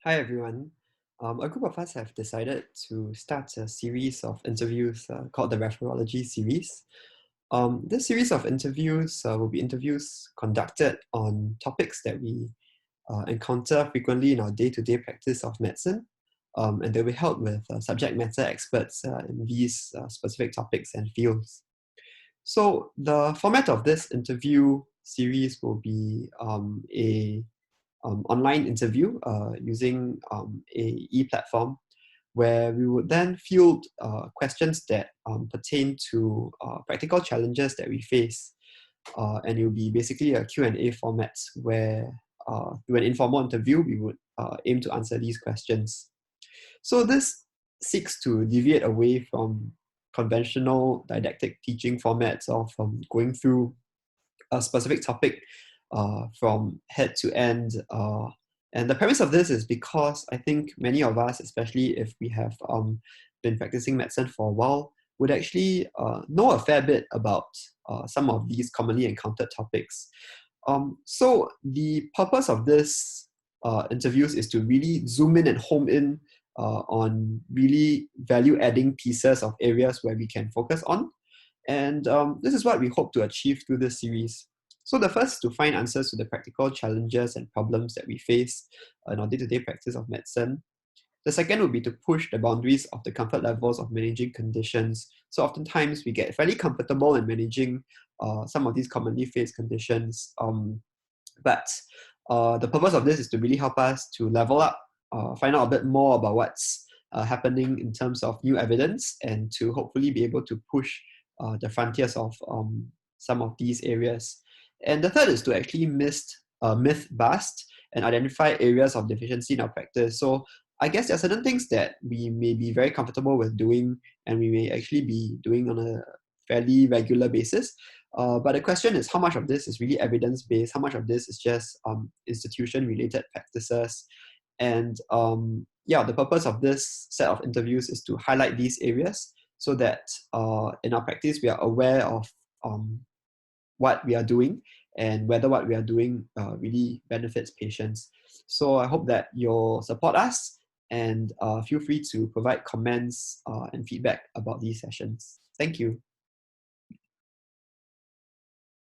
Hi everyone. A group of us have decided to start a series of interviews called the Referrology Series. This series of interviews will be interviews conducted on topics that we encounter frequently in our day-to-day practice of medicine, and they'll be held with subject matter experts in these specific topics and fields. So the format of this interview series will be a online interview using a e-platform where we would then field questions that pertain to practical challenges that we face. And it will be basically a Q&A format where through an informal interview, we would aim to answer these questions. So this seeks to deviate away from conventional didactic teaching formats of going through a specific topic from head to end. And the premise of this is because I think many of us, especially if we have been practicing medicine for a while, would actually know a fair bit about some of these commonly encountered topics. So the purpose of this interviews is to really zoom in and home in on really value-adding pieces of areas where we can focus on. And this is what we hope to achieve through this series. So the first is to find answers to the practical challenges and problems that we face in our day-to-day practice of medicine. The second would be to push the boundaries of the comfort levels of managing conditions. So oftentimes we get fairly comfortable in managing some of these commonly faced conditions. But the purpose of this is to really help us to level up, find out a bit more about what's happening in terms of new evidence, and to hopefully be able to push the frontiers of some of these areas. And the third is to actually myth bust and identify areas of deficiency in our practice. So I guess there are certain things that we may be very comfortable with doing, and we may actually be doing on a fairly regular basis. But the question is how much of this is really evidence-based, how much of this is just institution-related practices. And yeah, the purpose of this set of interviews is to highlight these areas so that in our practice we are aware of what we are doing and whether what we are doing really benefits patients. So I hope that you'll support us and feel free to provide comments and feedback about these sessions. Thank you.